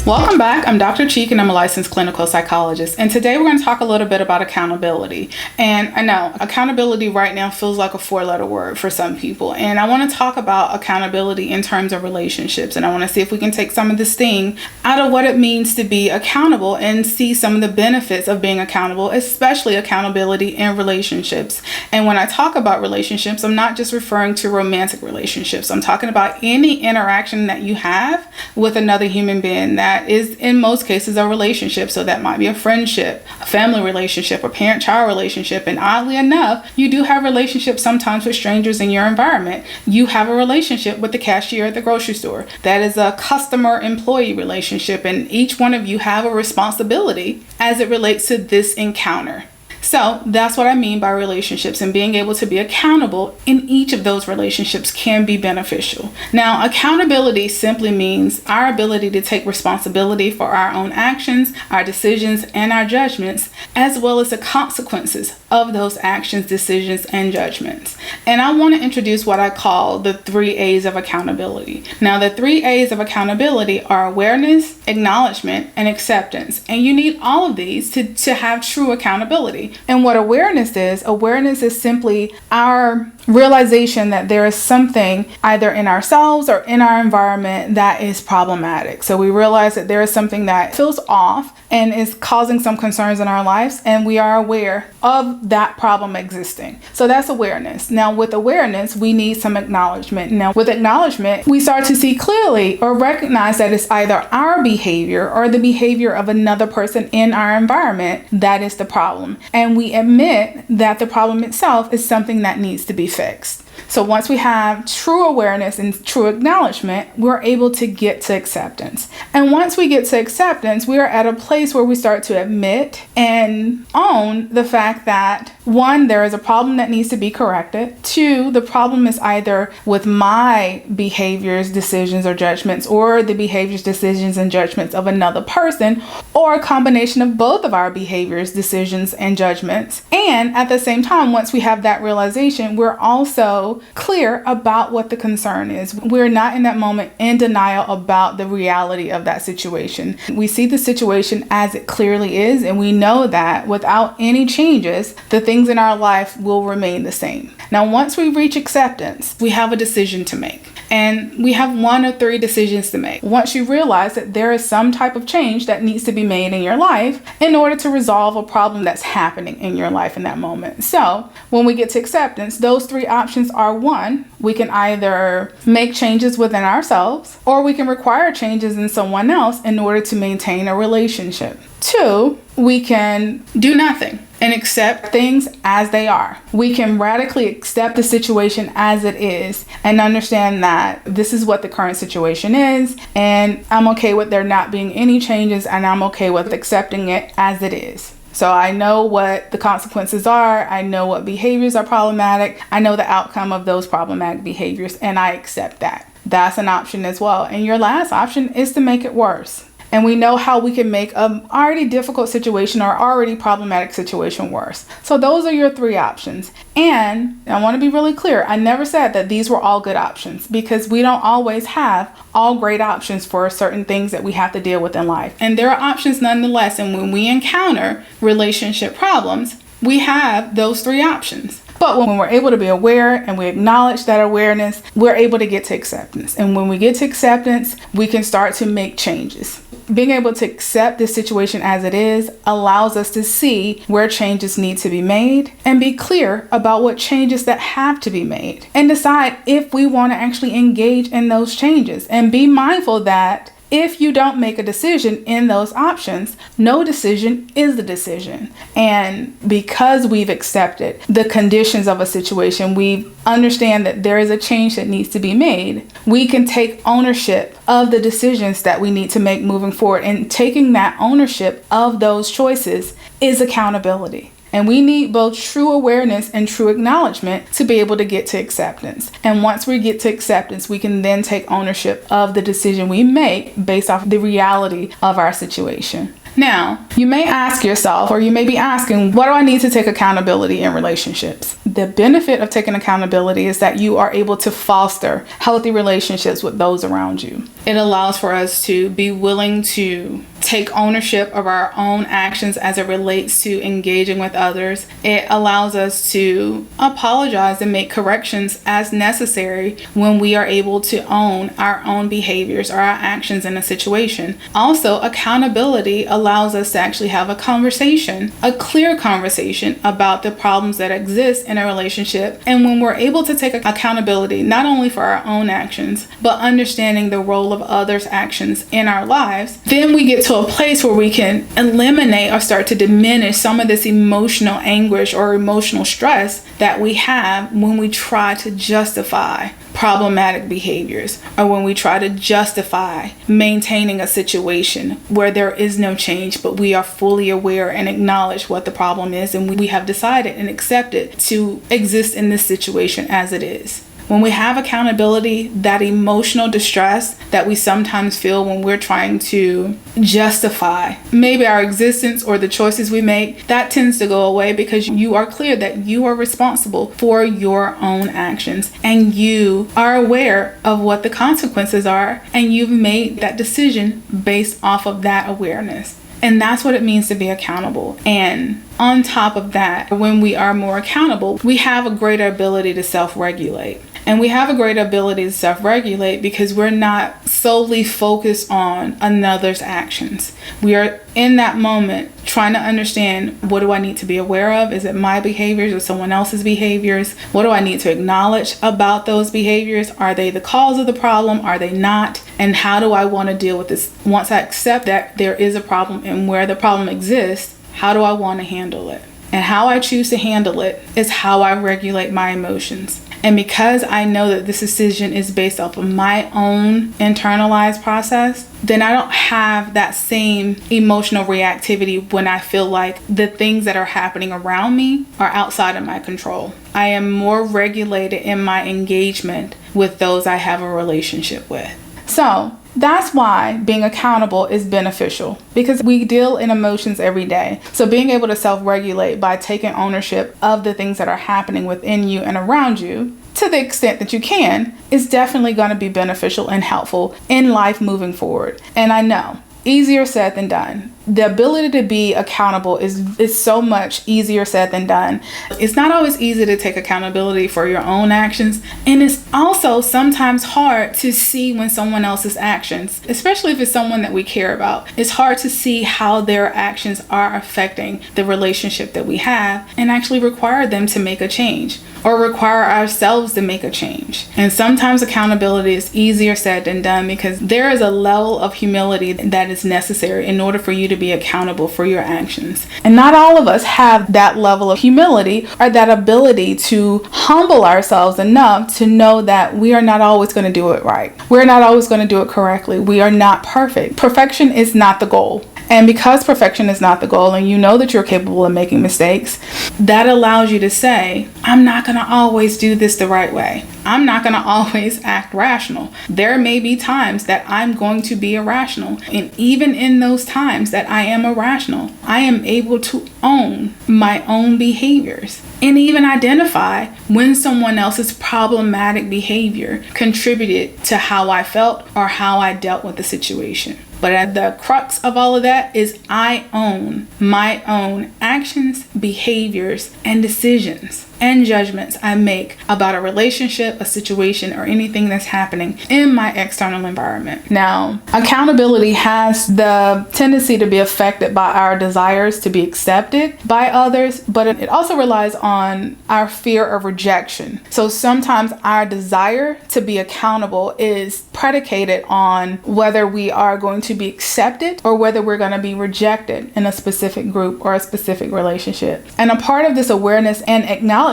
Welcome back. I'm Dr. Cheek and I'm a licensed clinical psychologist. And today we're going to talk a little bit about accountability. And I know accountability right now feels like a 4-letter word for some people. And I want to talk about accountability in terms of relationships. And I want to see if we can take some of the sting out of what it means to be accountable and see some of the benefits of being accountable, especially accountability in relationships. And when I talk about relationships, I'm not just referring to romantic relationships. I'm talking about any interaction that you have with another human being that is in most cases a relationship. So that might be a friendship, a family relationship, a parent-child relationship. And oddly enough, you do have relationships sometimes with strangers in your environment. You have a relationship with the cashier at the grocery store. That is a customer-employee relationship. And each one of you have a responsibility as it relates to this encounter. So that's what I mean by relationships, and being able to be accountable in each of those relationships can be beneficial. Now, accountability simply means our ability to take responsibility for our own actions, our decisions, and our judgments, as well as the consequences of those actions, decisions, and judgments. And I want to introduce what I call the 3 A's of accountability. Now, the 3 A's of accountability are awareness, acknowledgement, and acceptance. And you need all of these to have true accountability. And what awareness is simply our realization that there is something either in ourselves or in our environment that is problematic. So we realize that there is something that feels off and is causing some concerns in our lives, and we are aware of that problem existing. So that's awareness. Now, with awareness, we need some acknowledgement. Now, with acknowledgement, we start to see clearly or recognize that it's either our behavior or the behavior of another person in our environment that is the problem. And we admit that the problem itself is something that needs to be fixed. So once we have true awareness and true acknowledgement, we're able to get to acceptance. And once we get to acceptance, we are at a place where we start to admit and own the fact that 1, there is a problem that needs to be corrected. 2, the problem is either with my behaviors, decisions, or judgments, or the behaviors, decisions, and judgments of another person, or a combination of both of our behaviors, decisions, and judgments. And at the same time, once we have that realization, we're also clear about what the concern is. We're not in that moment in denial about the reality of that situation. We see the situation as it clearly is, and we know that without any changes, the things in our life will remain the same. Now, once we reach acceptance, we have a decision to make. And we have 1 or 3 decisions to make. Once you realize that there is some type of change that needs to be made in your life in order to resolve a problem that's happening in your life in that moment. So when we get to acceptance, those 3 options are: 1, we can either make changes within ourselves, or we can require changes in someone else in order to maintain a relationship. 2, we can do nothing and accept things as they are. We can radically accept the situation as it is and understand that this is what the current situation is, and I'm okay with there not being any changes, and I'm okay with accepting it as it is. So I know what the consequences are. I know what behaviors are problematic. I know the outcome of those problematic behaviors, and I accept that. That's an option as well. And your last option is to make it worse. And we know how we can make an already difficult situation or already problematic situation worse. So those are your 3 options. And I want to be really clear. I never said that these were all good options, because we don't always have all great options for certain things that we have to deal with in life. And there are options nonetheless. And when we encounter relationship problems, we have those 3 options. But when we're able to be aware and we acknowledge that awareness, we're able to get to acceptance. And when we get to acceptance, we can start to make changes. Being able to accept this situation as it is allows us to see where changes need to be made and be clear about what changes that have to be made, and decide if we want to actually engage in those changes, and be mindful that if you don't make a decision in those options, no decision is the decision. And because we've accepted the conditions of a situation, we understand that there is a change that needs to be made. We can take ownership of the decisions that we need to make moving forward. And taking that ownership of those choices is accountability. And we need both true awareness and true acknowledgement to be able to get to acceptance. And once we get to acceptance, we can then take ownership of the decision we make based off the reality of our situation. Now, you may ask yourself, or you may be asking, what do I need to take accountability in relationships? The benefit of taking accountability is that you are able to foster healthy relationships with those around you. It allows for us to be willing to take ownership of our own actions as it relates to engaging with others. It allows us to apologize and make corrections as necessary when we are able to own our own behaviors or our actions in a situation. Also, accountability allows us to actually have a conversation, a clear conversation about the problems that exist in a relationship. And when we're able to take accountability, not only for our own actions, but understanding the role of others' actions in our lives, then we get to a place where we can eliminate or start to diminish some of this emotional anguish or emotional stress that we have when we try to justify problematic behaviors, or when we try to justify maintaining a situation where there is no change, but we are fully aware and acknowledge what the problem is, and we have decided and accepted to exist in this situation as it is. When we have accountability, that emotional distress that we sometimes feel when we're trying to justify maybe our existence or the choices we make, that tends to go away because you are clear that you are responsible for your own actions and you are aware of what the consequences are, and you've made that decision based off of that awareness. And that's what it means to be accountable. And on top of that, when we are more accountable, we have a greater ability to self-regulate. And we have a greater ability to self-regulate because we're not solely focused on another's actions. We are in that moment trying to understand, what do I need to be aware of? Is it my behaviors or someone else's behaviors? What do I need to acknowledge about those behaviors? Are they the cause of the problem? Are they not? And how do I want to deal with this? Once I accept that there is a problem and where the problem exists, how do I want to handle it? And how I choose to handle it is how I regulate my emotions. And because I know that this decision is based off of my own internalized process, then I don't have that same emotional reactivity when I feel like the things that are happening around me are outside of my control. I am more regulated in my engagement with those I have a relationship with. So that's why being accountable is beneficial, because we deal in emotions every day. So being able to self-regulate by taking ownership of the things that are happening within you and around you, to the extent that you can, is definitely going to be beneficial and helpful in life moving forward. And I know, easier said than done. The ability to be accountable is so much easier said than done. It's not always easy to take accountability for your own actions. And it's also sometimes hard to see when someone else's actions, especially if it's someone that we care about, it's hard to see how their actions are affecting the relationship that we have and actually require them to make a change or require ourselves to make a change. And sometimes accountability is easier said than done because there is a level of humility that is necessary in order for you to be accountable for your actions. And not all of us have that level of humility or that ability to humble ourselves enough to know that we are not always going to do it right. We're not always going to do it correctly. We are not perfect. Perfection is not the goal. And because perfection is not the goal, and you know that you're capable of making mistakes, that allows you to say, I'm not going to always do this the right way. I'm not going to always act rational. There may be times that I'm going to be irrational. And even in those times that I am irrational, I am able to own my own behaviors and even identify when someone else's problematic behavior contributed to how I felt or how I dealt with the situation. But at the crux of all of that is I own my own actions, behaviors, and decisions and judgments I make about a relationship, a situation, or anything that's happening in my external environment. Now, accountability has the tendency to be affected by our desires to be accepted by others, but it also relies on our fear of rejection. So sometimes our desire to be accountable is predicated on whether we are going to be accepted or whether we're going to be rejected in a specific group or a specific relationship. And a part of this awareness and acknowledgement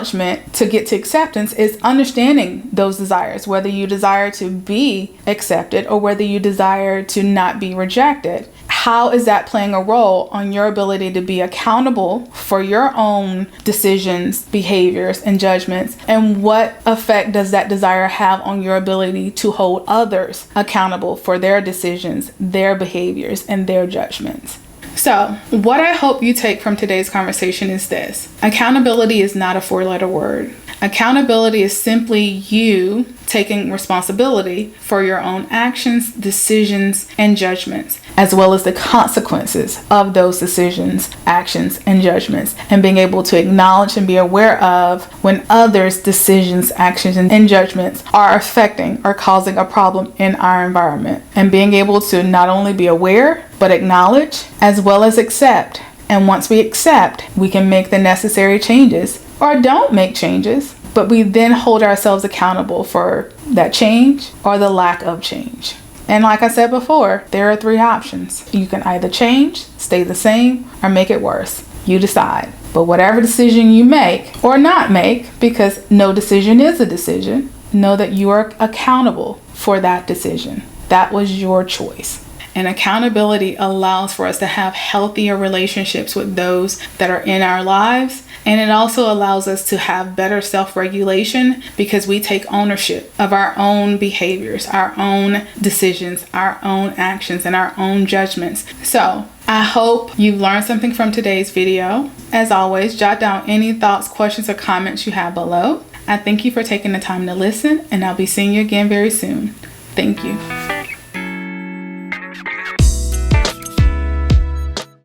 to get to acceptance is understanding those desires, whether you desire to be accepted or whether you desire to not be rejected. How is that playing a role on your ability to be accountable for your own decisions, behaviors, and judgments? And what effect does that desire have on your ability to hold others accountable for their decisions, their behaviors, and their judgments? So, what I hope you take from today's conversation is this: accountability is not a 4-letter word. Accountability is simply you taking responsibility for your own actions, decisions, and judgments, as well as the consequences of those decisions, actions, and judgments, and being able to acknowledge and be aware of when others' decisions, actions, and judgments are affecting or causing a problem in our environment, and being able to not only be aware, but acknowledge as well as accept. And once we accept, we can make the necessary changes or don't make changes, but we then hold ourselves accountable for that change or the lack of change. And like I said before, there are 3 options. You can either change, stay the same, or make it worse. You decide. But whatever decision you make or not make, because no decision is a decision, know that you are accountable for that decision. That was your choice. And accountability allows for us to have healthier relationships with those that are in our lives. And it also allows us to have better self-regulation because we take ownership of our own behaviors, our own decisions, our own actions, and our own judgments. So I hope you've learned something from today's video. As always, jot down any thoughts, questions, or comments you have below. I thank you for taking the time to listen, and I'll be seeing you again very soon. Thank you.